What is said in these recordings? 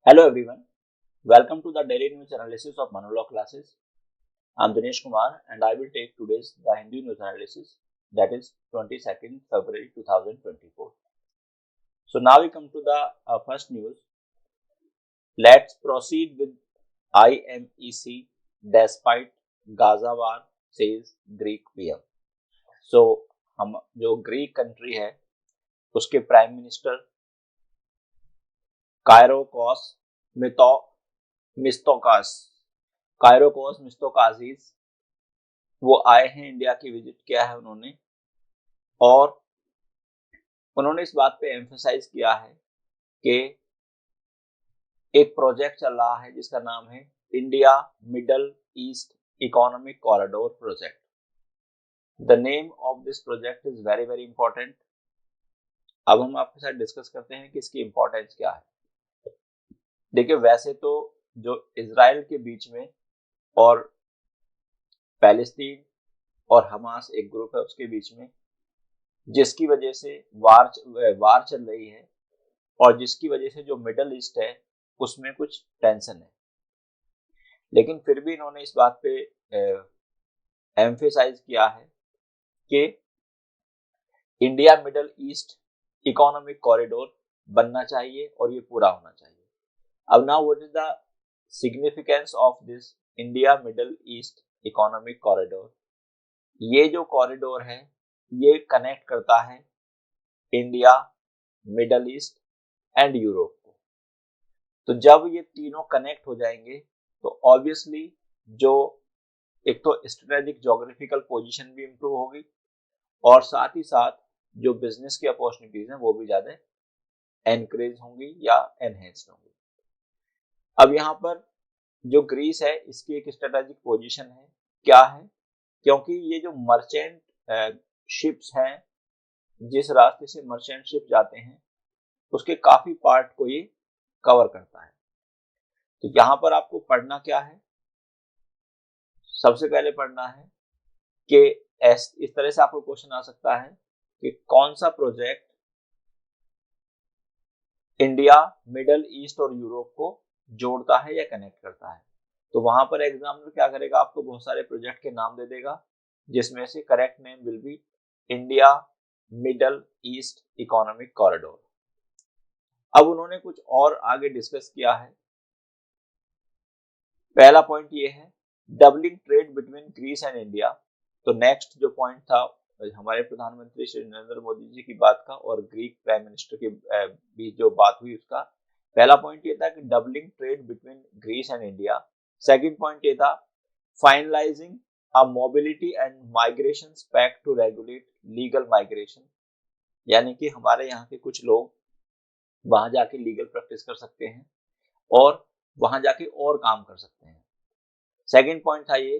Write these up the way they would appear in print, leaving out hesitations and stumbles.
Hello everyone, welcome to the daily news analysis of Manolo classes. I am Dinesh Kumar and I will take today's the Hindi news analysis, that is 22nd February 2024. So now we come to the first news. Let's proceed with IMEC despite Gaza war, says Greek PM. So हम जो Greek country है उसके prime minister कायरोकोस मिस्तोकास कायरोकोस मिस्तोकाजीज वो आए हैं, India की visit किया है उन्होंने, और उन्होंने इस बात पे एम्फसाइज किया है कि एक प्रोजेक्ट चल रहा है जिसका नाम है India middle east economic corridor project. The name of this project is very very important. अब हम आपके साथ डिस्कस करते हैं कि इसकी इंपॉर्टेंस क्या है. देखिए, वैसे तो जो इजराइल के बीच में और पैलेस्टीन और हमास एक ग्रुप है उसके बीच में, जिसकी वजह से वार चल रही है और जिसकी वजह से जो मिडल ईस्ट है उसमें कुछ टेंशन है, लेकिन फिर भी इन्होंने इस बात पे एम्फेसाइज किया है कि India middle east economic corridor बनना चाहिए और ये पूरा होना चाहिए. अब now what is the significance of this India middle east economic corridor. ये जो कॉरिडोर है ये कनेक्ट करता है India, middle east and Europe को. तो जब ये तीनों कनेक्ट हो जाएंगे तो ऑब्वियसली जो एक तो स्ट्रेटेजिक ज्योग्राफिकल पोजीशन भी इंप्रूव होगी और साथ ही साथ जो बिजनेस की अपॉर्चुनिटीज हैं वो भी ज्यादा एनकरेज होंगी या एनहेंस्ड होंगी. अब यहाँ पर जो ग्रीस है इसकी एक स्ट्रेटेजिक पोजीशन है. क्या है? क्योंकि ये जो मर्चेंट शिप्स हैं, जिस रास्ते से मर्चेंट शिप जाते हैं उसके काफी पार्ट को ये कवर करता है. तो यहाँ पर आपको पढ़ना क्या है? सबसे पहले पढ़ना है कि इस तरह से आपको क्वेश्चन आ सकता है कि कौन सा प्रोजेक्ट इंडिया, मिडल ईस्ट और यूरोप को जोड़ता है या कनेक्ट करता है. तो वहां पर एग्जामिनर क्या करेगा, आपको बहुत सारे प्रोजेक्ट के नाम दे देगा जिसमें से correct name will be India middle east economic corridor. अब उन्होंने कुछ और आगे डिस्कस किया है. पहला पॉइंट ये है doubling trade between Greece and India. तो नेक्स्ट जो पॉइंट था हमारे प्रधानमंत्री श्री नरेंद्र मोदी जी की बात का और ग्रीक प्राइम मिनिस्टर की बीच जो बात हुई उसका पहला पॉइंट ये था कि doubling trade between Greece and India. Second point ये था finalising a mobility and migration pact to regulate legal migration, यानी कि हमारे यहाँ के कुछ लोग वहां जाके लीगल प्रैक्टिस कर सकते हैं और वहां जाके और काम कर सकते हैं. सेकंड पॉइंट था ये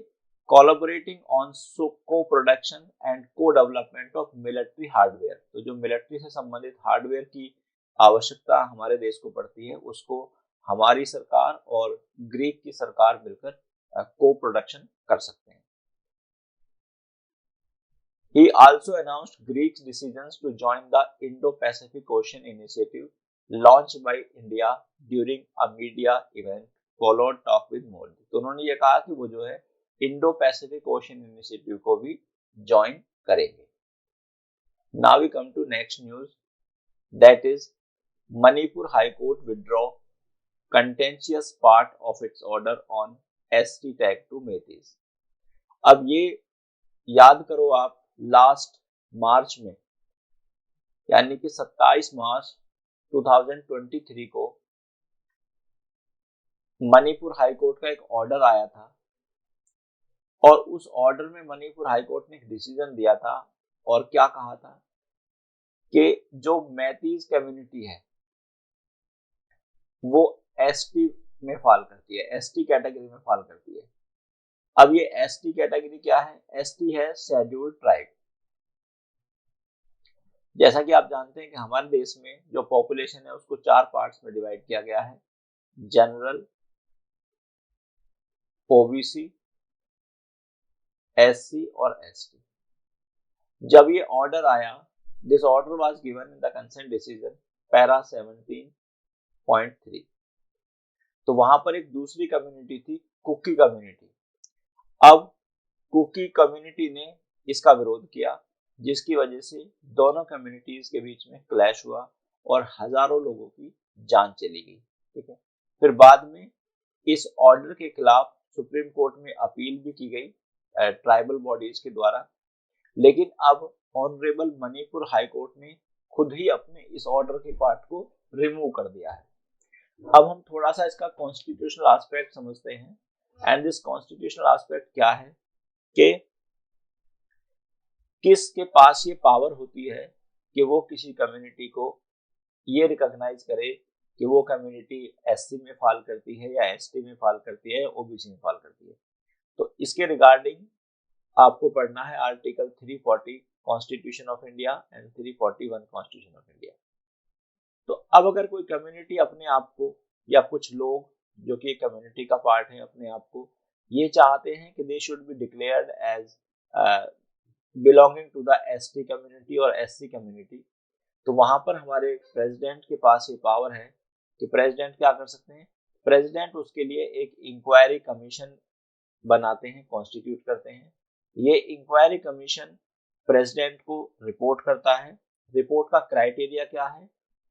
कोलैबोरेटिंग ऑन को प्रोडक्शन एंड को डेवलपमेंट ऑफ मिलिट्री हार्डवेयर. तो जो मिलिट्री से संबंधित हार्डवेयर की आवश्यकता हमारे देश को पड़ती है उसको हमारी सरकार और ग्रीक की सरकार मिलकर को प्रोडक्शन कर सकते हैं. He also announced Greek's decisions to join the Indo-Pacific Ocean Initiative launched by India during a media event followed talk with Modi. तो उन्होंने ये कहा कि वो जो है इंडो पैसिफिक ओशन इनिशिएटिव को भी ज्वाइन करेंगे. Now we come to next news, that is Manipur High Court withdraw contentious part of its order on ST tag to Meiteis. अब ये याद करो आप, लास्ट मार्च में यानी कि 27 मार्च 2023 को मणिपुर हाई कोर्ट का एक ऑर्डर आया था और उस ऑर्डर में मणिपुर हाई कोर्ट ने एक डिसीजन दिया था और क्या कहा था कि जो मैतीज कम्युनिटी है वो एसटी में फॉल करती है, एसटी कैटेगरी में फॉल करती है. अब ये एसटी कैटेगरी क्या है? एसटी है शेड्यूल्ड ट्राइब. जैसा कि आप जानते हैं कि हमारे देश में जो पॉपुलेशन है उसको 4 पार्ट्स में डिवाइड किया गया है, जनरल, ओबीसी, एससी और एसटी. जब ये ऑर्डर आया, this order was given in the consent decision para 17.3. तो वहां पर एक दूसरी कम्युनिटी थी, कुकी कम्युनिटी। अब कुकी कम्युनिटी ने इसका विरोध किया, जिसकी वजह से दोनों कम्युनिटीज के बीच में क्लैश हुआ और हजारों लोगों की जान चली गई। ठीक है, फिर बाद में इस ऑर्डर के खिलाफ सुप्रीम कोर्ट में अपील भी की गई ट्राइबल बॉडीज के द्वारा, लेकिन अब ऑनरेबल मणिपुर हाई कोर्ट ने खुद ही अपने इस ऑर्डर के पार्ट को रिमूव कर दिया है। अब हम थोड़ा सा इसका कॉन्स्टिट्यूशनल एस्पेक्ट समझते हैं। एंड दिस कॉन्स्टिट्यूशनल एस्पेक्ट क्या है कि किसके पास ये पावर होती है कि वो किसी कम्युनिटी को ये रिकॉग्नाइज करे कि वो कम्युनिटी एससी में फॉल करती है या एसटी में फॉल करती है या ओबीसी में फॉल करती है। तो इसके रिगार्डिंग आपको पढ़ना है article 340 constitution of India and 341 constitution of India. तो अब अगर कोई कम्युनिटी अपने आप को या कुछ लोग जो कि कम्युनिटी का पार्ट है अपने आप को ये चाहते हैं कि they should be declared as belonging to the ST community और एससी कम्युनिटी, तो वहां पर हमारे प्रेसिडेंट के पास ये पावर है कि प्रेसिडेंट क्या कर सकते हैं, प्रेसिडेंट उसके लिए एक इंक्वायरी कमीशन बनाते हैं, कॉन्स्टिट्यूट करते हैं। ये इंक्वायरी कमीशन प्रेसिडेंट को रिपोर्ट करता है। रिपोर्ट का क्राइटेरिया क्या है,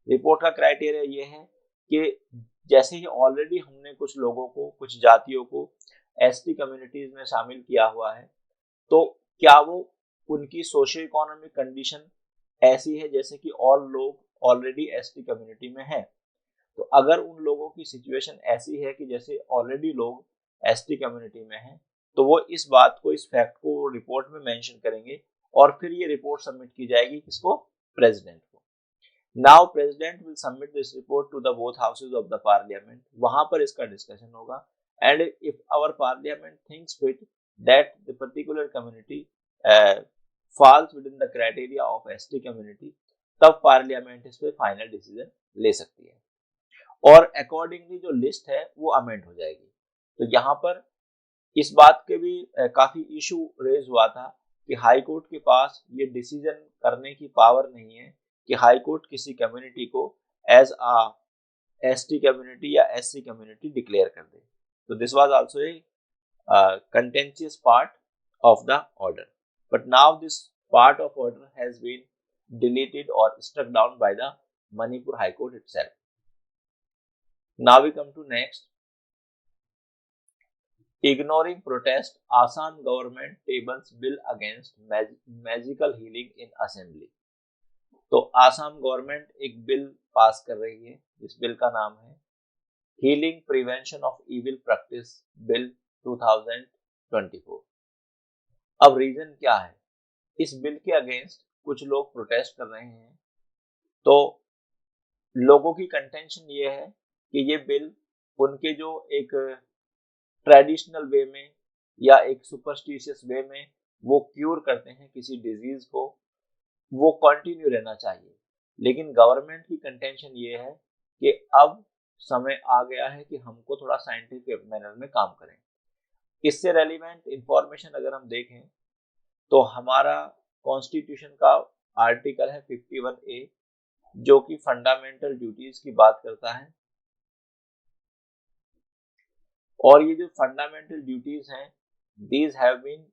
रिपोर्ट का क्राइटेरिया ये है कि जैसे ही ऑलरेडी हमने कुछ लोगों को, कुछ जातियों को एसटी कम्युनिटीज में शामिल किया हुआ है, तो क्या वो उनकी सोशियो इकोनॉमिक कंडीशन ऐसी है जैसे कि और लोग ऑलरेडी एसटी कम्युनिटी में हैं। तो अगर उन लोगों की सिचुएशन ऐसी है कि जैसे ऑलरेडी लोग एसटी कम्युनिटी में हैं, तो वो इस बात को, इस फैक्ट को रिपोर्ट में मेंशन करेंगे और फिर ये रिपोर्ट सबमिट की जाएगी किसको, प्रेसिडेंट को। Now president will submit this report to the both houses of the parliament, वहां पर इसका डिस्कशन होगा। And if our parliament thinks fit that the particular community falls within the criteria of ST community, तब parliament इस पे final decision ले सकती है और अकॉर्डिंगली जो लिस्ट है वो अमेंड हो जाएगी। तो यहाँ पर इस बात के भी काफी इशू रेज हुआ था कि हाई कोर्ट के पास ये डिसीजन करने की पावर नहीं है कि हाई कोर्ट किसी कम्युनिटी को एज अ एसटी कम्युनिटी या एससी कम्युनिटी डिक्लेयर कर दे। तो this was also a contentious part of the order, but now this part of order has been deleted or struck down by the Manipur High Court itself. Now we come to next. Ignoring protest, Assam government tables bill against magical healing in assembly. तो Assam government एक bill pass कर रही है, इस bill का नाम है healing prevention of evil practice bill 2024। अब रीजन क्या है, इस बिल के अगेंस्ट कुछ लोग प्रोटेस्ट कर रहे हैं। तो लोगों की कंटेंशन ये है कि ये बिल उनके जो एक ट्रेडिशनल वे में या एक सुपरस्टिशियस वे में वो क्यूर करते हैं किसी डिजीज को, वो कंटिन्यू रहना चाहिए। लेकिन गवर्नमेंट की कंटेंशन ये है कि अब समय आ गया है कि हमको थोड़ा साइंटिफिक मैनर में काम करें। इससे रेलिवेंट इंफॉर्मेशन अगर हम देखें तो हमारा कॉन्स्टिट्यूशन का आर्टिकल है 51A जो कि फंडामेंटल ड्यूटीज की बात करता है। और ये जो फंडामेंटल ड्यूटीज हैं, these have been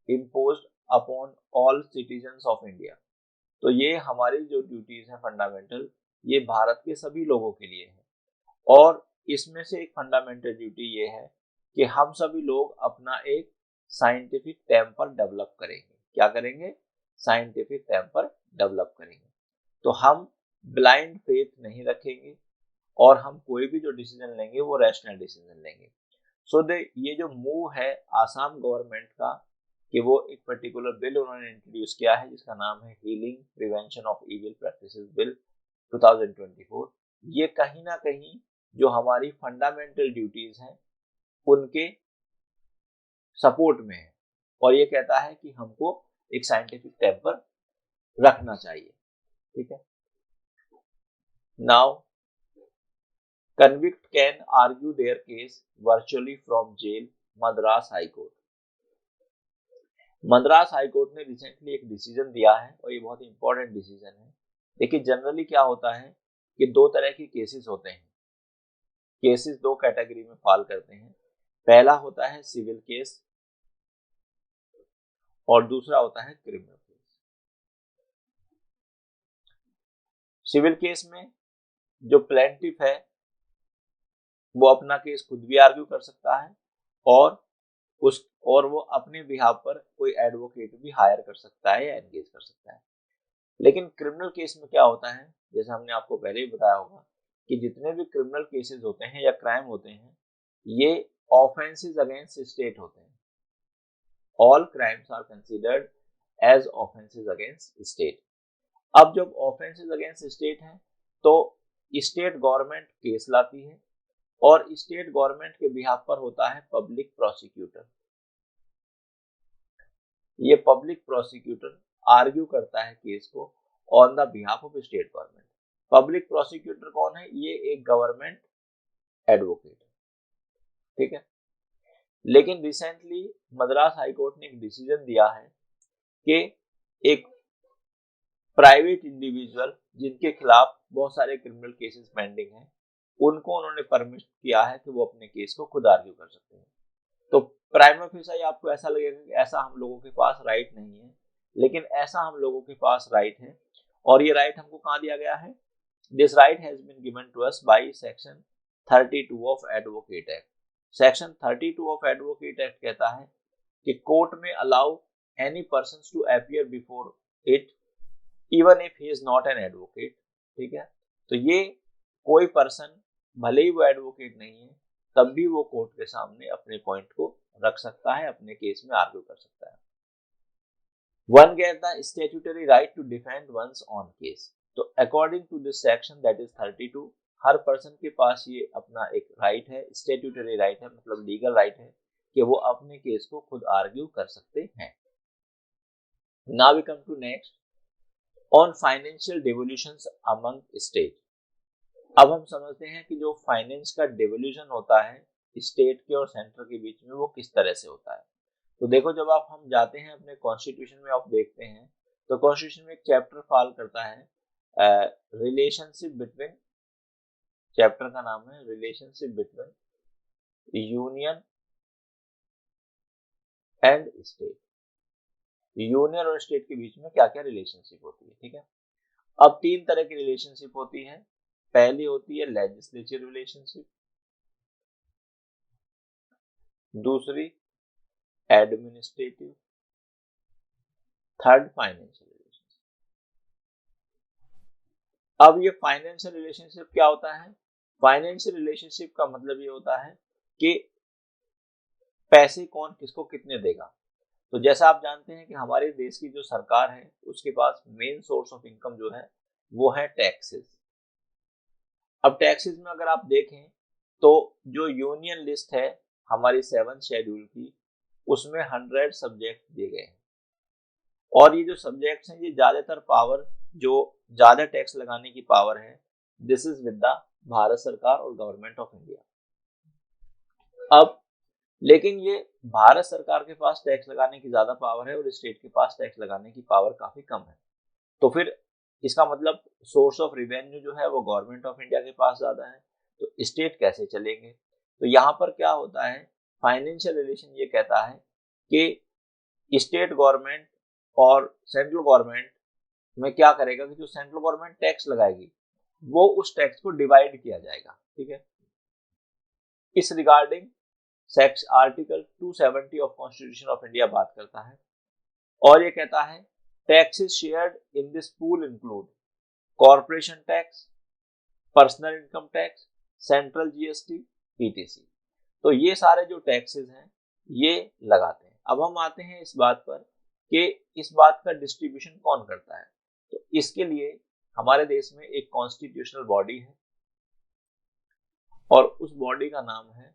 imposed upon all citizens of India. तो ये हमारी जो ड्यूटीज हैं फंडामेंटल, ये भारत के सभी लोगों के लिए है। और इसमें से एक फंडामेंटल ड्यूटी ये है कि हम सभी लोग अपना एक साइंटिफिक टेम्पर डेवलप करेंगे। क्या करेंगे, साइंटिफिक टेम्पर डेवलप करेंगे। तो हम ब्लाइंड फेथ नहीं रखेंगे और हम कोई भी जो डिसीजन लेंगे वो रैशनल डिसीजन लेंगे। सो ये जो मूव है आसाम गवर्नमेंट का कि वो एक पर्टिकुलर बिल उन्होंने इंट्रोड्यूस किया है जिसका नाम है healing prevention of evil practices bill 2024, ये कहीं ना कहीं जो हमारी फंडामेंटल ड्यूटीज हैं उनके सपोर्ट में है और ये कहता है कि हमको एक साइंटिफिक टेम्पर रखना चाहिए। ठीक है, now convict can argue their case virtually from jail, Madras high court. Madras high court ने रिसेंटली एक डिसीजन दिया है और ये बहुत इंपॉर्टेंट डिसीजन है। देखिए जनरली क्या होता है कि दो तरह के केसेस होते हैं। केसेस दो कैटेगरी में फॉल करते हैं। पहला होता है सिविल केस और दूसरा होता है क्रिमिनल केस। सिविल केस में जो प्लेंटिफ है वो अपना केस खुद भी आर्ग्यू कर सकता है और वो अपने बिहाफ पर कोई एडवोकेट भी हायर कर सकता है या एंगेज कर सकता है। लेकिन क्रिमिनल केस में क्या होता है, जैसे हमने आपको पहले ही बताया होगा कि जितने भी क्रिमिनल केसेस होते हैं या क्राइम होते हैं ये ऑफेंसेस अगेंस्ट स्टेट होते हैं। All crimes are considered as offences against state. अब जब ऑफेंसेस अगेंस्ट स्टेट है तो स्टेट गवर्नमेंट केस लाती है और स्टेट गवर्नमेंट के बिहाफ पर होता है पब्लिक प्रोसिक्यूटर। ये पब्लिक प्रोसिक्यूटर आर्ग्यू करता है केस को on the behalf of state government. Public prosecutor कौन है? ये एक गवर्नमेंट एडवोकेट है, ठीक है। लेकिन रिसेंटली मद्रास हाईकोर्ट ने एक डिसीजन दिया है कि एक प्राइवेट इंडिविजुअल जिनके खिलाफ बहुत सारे क्रिमिनल केसेस पेंडिंग हैं उनको उन्होंने परमिट किया है कि वो अपने केस को खुद आर्ग्यू कर सकते हैं। तो प्राइमा फेसाई आपको ऐसा लगेगा कि ऐसा हम लोगों के पास राइट नहीं है, लेकिन ऐसा हम लोगों के पास राइट है। और ये राइट हमको कहाँ दिया गया है? This right has been given to us by section 32 of advocate act. Section 32 of advocate act कहता है कि कोर्ट में allow any person to appear before it even if he is not an advocate, ठीक है। तो ये कोई person भले ही वो एडवोकेट नहीं है तब भी वो कोर्ट के सामने अपने पॉइंट को रख सकता है, अपने केस में आर्ग्यू कर सकता है। One get the statutory right to defend one's own case. तो according to this section that is 32 हर पर्सन के पास ये अपना एक राइट है, स्टैट्यूटरी राइट है, मतलब लीगल राइट है कि वो अपने केस को खुद आर्ग्यू कर सकते हैं। Now we come to next on financial devolutions among state. अब हम समझते हैं कि जो फाइनेंस का डिवोल्यूशन होता है स्टेट के और सेंटर के बीच में वो किस तरह से होता है। तो देखो जब हम जाते हैं अपने कॉन्स्टिट्यूशन में आप देखते हैं तो कॉन्स्टिट्यूशन में एक चैप्टर फॉल करता है रिलेशनशिप बिटवीन, चैप्टर का नाम है relationship between union and state. Union और स्टेट के बीच में क्या क्या रिलेशनशिप होती है, ठीक है। अब तीन तरह की रिलेशनशिप होती है। पहली होती है लेजिस्लेटिव रिलेशनशिप, दूसरी एडमिनिस्ट्रेटिव, थर्ड फाइनेंशियल रिलेशनशिप। अब ये फाइनेंशियल रिलेशनशिप क्या होता है? फाइनेंशियल रिलेशनशिप का मतलब ये होता है कि पैसे कौन किसको कितने देगा। तो जैसा आप जानते हैं कि हमारे देश की जो सरकार है उसके पास मेन सोर्स ऑफ इनकम जो है वो है टैक्सेस। अब टैक्सेस में अगर आप देखें तो जो यूनियन लिस्ट है हमारी 7th शेड्यूल की उसमें 100 सब्जेक्ट दिए गए हैं और ये जो सब्जेक्ट्स हैं ये ज्यादातर पावर जो ज्यादा टैक्स लगाने की पावर है this is with the Bharat सरकार और गवर्नमेंट ऑफ इंडिया। अब लेकिन ये भारत सरकार के पास टैक्स लगाने की ज्यादा पावर है और स्टेट के पास टैक्स लगाने की पावर काफी कम है। तो फिर इसका मतलब सोर्स ऑफ रिवेन्यू जो है वो गवर्नमेंट ऑफ इंडिया के पास ज्यादा है, तो स्टेट कैसे चलेंगे? तो यहाँ पर क्या होता है, फाइनेंशियल रिलेशन ये कहता है कि स्टेट गवर्नमेंट और सेंट्रल गवर्नमेंट में क्या करेगा कि जो सेंट्रल गवर्नमेंट टैक्स लगाएगी वो उस टैक्स को डिवाइड किया जाएगा, ठीक है। इस regarding sex article 270 of constitution of India बात करता है और ये कहता है taxes shared in this pool include corporation tax, personal income tax, central GST, PTC. तो ये सारे जो टैक्सेस हैं ये लगाते हैं। अब हम आते हैं इस बात पर कि इस बात का डिस्ट्रीब्यूशन कौन करता है। तो इसके लिए हमारे देश में एक कॉन्स्टिट्यूशनल बॉडी है और उस बॉडी का नाम है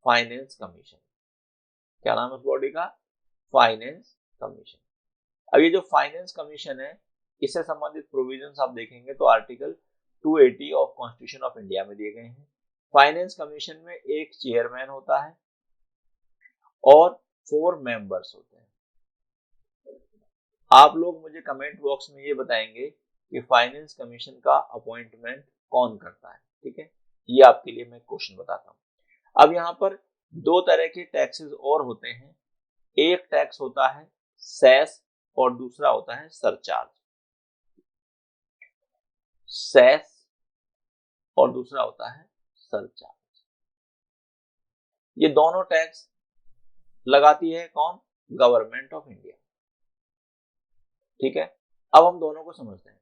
फाइनेंस कमीशन। क्या नाम है उस बॉडी का? Finance commission. अब ये जो फाइनेंस कमीशन है इससे संबंधित प्रोविजंस आप देखेंगे तो article 280 of constitution of India में दिए गए हैं। फाइनेंस कमीशन में एक चेयरमैन होता है और 4 मेंबर्स होते हैं। आप लोग मुझे कमेंट बॉक्स में ये बताएंगे कि फाइनेंस कमीशन का अपॉइंटमेंट कौन करता है, ठीक है। ये आपके लिए मैं क्वेश्चन बताता हूं। अब यहाँ पर दो तरह के टैक्सेस और होते हैं, एक टैक्स होता है सेस और दूसरा होता है सरचार्ज। सेस और दूसरा होता है सरचार्ज। ये दोनों टैक्स लगाती है कौन? Government of India. ठीक है, अब हम दोनों को समझते हैं।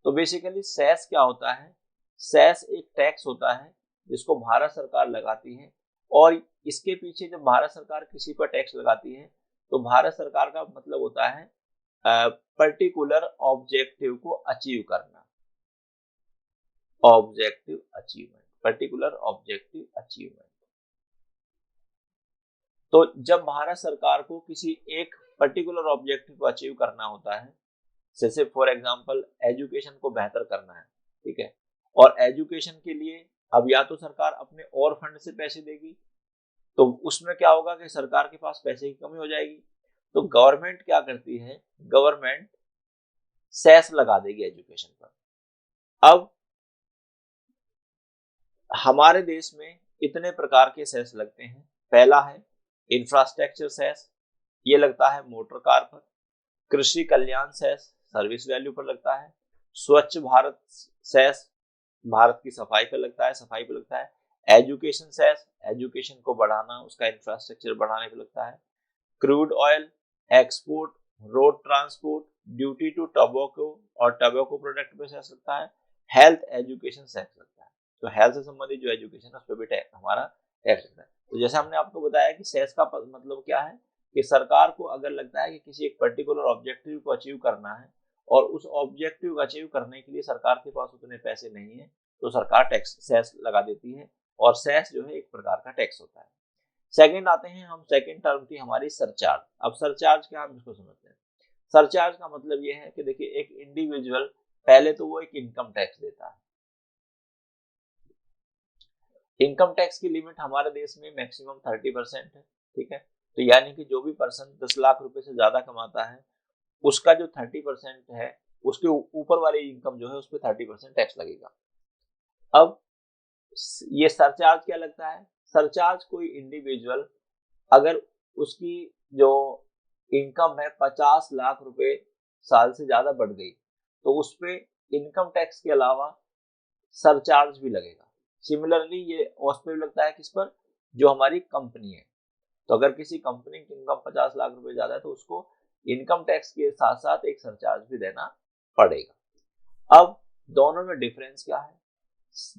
तो बेसिकली सेस क्या होता है? सेस एक टैक्स होता है जिसको भारत सरकार लगाती है, और इसके पीछे जब भारत सरकार किसी पर टैक्स लगाती है तो भारत सरकार का मतलब होता है पर्टिकुलर ऑब्जेक्टिव को अचीव करना। Objective achievement, particular objective achievement. तो जब भारत सरकार को किसी एक पर्टिकुलर ऑब्जेक्टिव को अचीव करना होता है, जैसे फॉर एग्जांपल एजुकेशन को बेहतर करना है, ठीक है, और एजुकेशन के लिए अब या तो सरकार अपने और फंड से पैसे देगी, तो उसमें क्या होगा कि सरकार के पास पैसे की कमी हो जाएगी। तो गवर्नमेंट क्या करती है? गवर्नमेंट सेस लगा देगी एजुकेशन पर। अब हमारे देश में इतने प्रकार के सेस लगते हैं। पहला है इंफ्रास्ट्रक्चर सेस, ये लगता है मोटर कार पर। कृषि कल्याण सेस सर्विस वैल्यू पर लगता है। स्वच्छ भारत सेस भारत की सफाई पर लगता है, सफाई पर लगता है। एजुकेशन सेस एजुकेशन को बढ़ाना, उसका इंफ्रास्ट्रक्चर बढ़ाने पर लगता है। Crude oil, export, road transport, duty to tobacco और टोबैको प्रोडक्ट पे सेस लगता है। हेल्थ एजुकेशन सेस लगता है, तो हेल्थ से संबंधित जो एजुकेशन है उस पर भी टैक्स हमारा टैक्स लगता है। तो जैसे हमने आपको बताया कि सेस का मतलब क्या है कि सरकार को अगर लगता है कि किसी एक पर्टिकुलर ऑब्जेक्टिव को अचीव करना है और उस ऑब्जेक्टिव को अचीव करने के लिए सरकार के पास उतने पैसे नहीं है, तो सरकार टैक्स सेस लगा देती है, और सेस जो है एक प्रकार का टैक्स होता है। सेकंड आते हैं हम, सेकंड टर्म थी हमारी सरचार्ज। अब सरचार्ज क्या, हम इसको समझते हैं। सरचार्ज का मतलब यह है कि देखिए एक इंडिविजुअल पहले तो वो एक इनकम टैक्स देता है। इनकम टैक्स की लिमिट हमारे देश में मैक्सिमम 30% है, ठीक है। तो यानी कि जो भी पर्सन 10 लाख रुपए से ज्यादा कमाता है उसका जो 30% है, उसके ऊपर वाली इनकम जो है उस पर 30% टैक्स लगेगा। अब ये सरचार्ज क्या लगता है? सरचार्ज कोई इंडिविजुअल अगर उसकी जो इनकम है 50 लाख रुपए साल से ज्यादा बढ़ गई तो उस पे इनकम टैक्स के अलावा सरचार्ज भी लगेगा। सिमिलरली ये उस पर भी लगता है, किस पर? जो हमारी कंपनी है। तो अगर किसी कंपनी की इनकम 50 लाख रुपए ज्यादा है तो उसको इनकम टैक्स के साथ साथ एक सरचार्ज भी देना पड़ेगा। अब दोनों में डिफरेंस क्या है?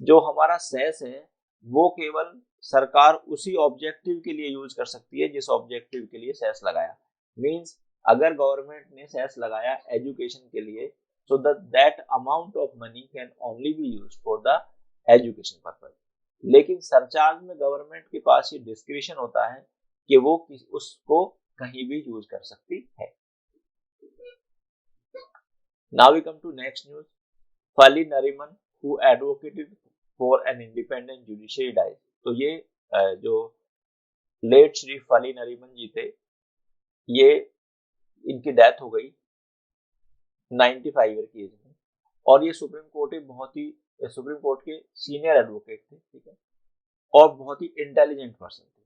जो हमारा सेस है वो केवल सरकार उसी ऑब्जेक्टिव के लिए यूज कर सकती है जिस ऑब्जेक्टिव के लिए सेस लगाया। मींस अगर गवर्नमेंट ने सेस लगाया एजुकेशन के लिए, so that amount of money can only be used for the education purpose. लेकिन सरचार्ज में गवर्नमेंट के पास ये डिस्क्रिशन होता है कि वो उसको कहीं भी यूज कर सकती है। Now we come to next news. Fali Nariman who advocated for an independent judiciary died। तो ये जो लेट श्री फली नरीमन जी थे, ये इनकी डेथ हो गई 95 ईयर की एज में, और ये सुप्रीम कोर्ट के सीनियर एडवोकेट थे, ठीक है, और बहुत ही इंटेलिजेंट पर्सन थे।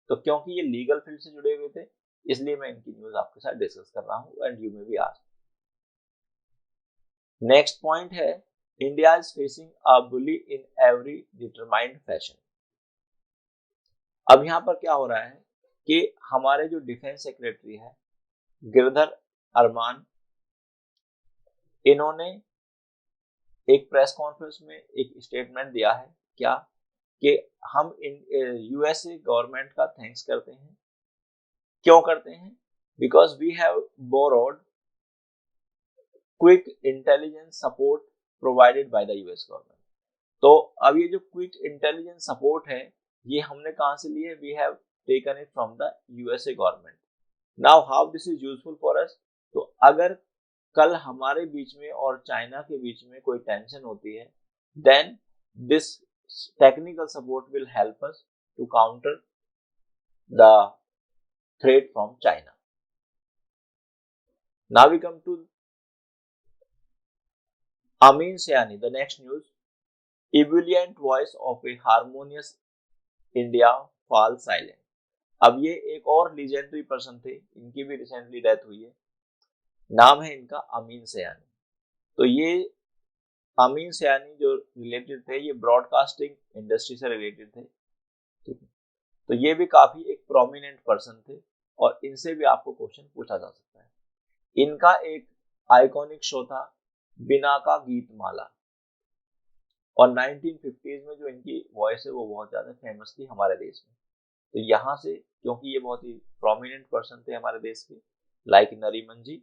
तो क्योंकि ये लीगल फील्ड से जुड़े हुए थे इसलिए मैं इनकी न्यूज आपके साथ डिस्कस कर रहा हूँ, and you may be asked. Next point है, India is facing a bully in every determined fashion. अब यहां पर क्या हो रहा है कि हमारे जो डिफेंस सेक्रेटरी है गिरधर अरमान, इन्होंने एक प्रेस कॉन्फ्रेंस में एक स्टेटमेंट दिया है, क्या कि हम यूएसए गवर्नमेंट का थैंक्स करते हैं। क्यों करते हैं? Because we have borrowed quick intelligence support provided by the US government. तो अब ये जो क्विक इंटेलिजेंस सपोर्ट है ये हमने कहां से लिए? We have taken it from the USA government. Now how this is useful for us? तो अगर कल हमारे बीच में और चाइना के बीच में कोई टेंशन होती है, then this technical support will help us to counter the threat from China. नाउ वी कम टू Amin Sayani, the next news. ebullient voice of a harmonious India falls silent। अब ये एक और लीजेंडरी पर्सन थे, इनकी भी रिसेंटली डेथ हुई है, नाम है इनका अमीन सयानी। तो ये अमीन सयानी जो रिलेटेड थे, ये ब्रॉडकास्टिंग इंडस्ट्री से रिलेटेड थे, ठीक है। तो ये भी काफी एक प्रोमिनेंट पर्सन थे और इनसे भी आपको क्वेश्चन पूछा जा सकता है। इनका एक आइकॉनिक शो था बिना का गीत माला, और 1950s में जो इनकी वॉइस है वो बहुत ज्यादा फेमस थी हमारे देश में। तो यहाँ से, क्योंकि ये बहुत ही प्रोमिनेंट पर्सन थे हमारे देश के, लाइक नरीमन जी,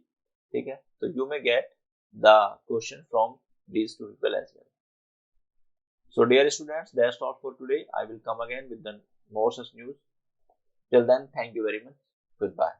ठीक है, तो you may get the question from these two people as well. So dear students, that's all for today. I will come again with the more such news. Till then, thank you very much. Goodbye.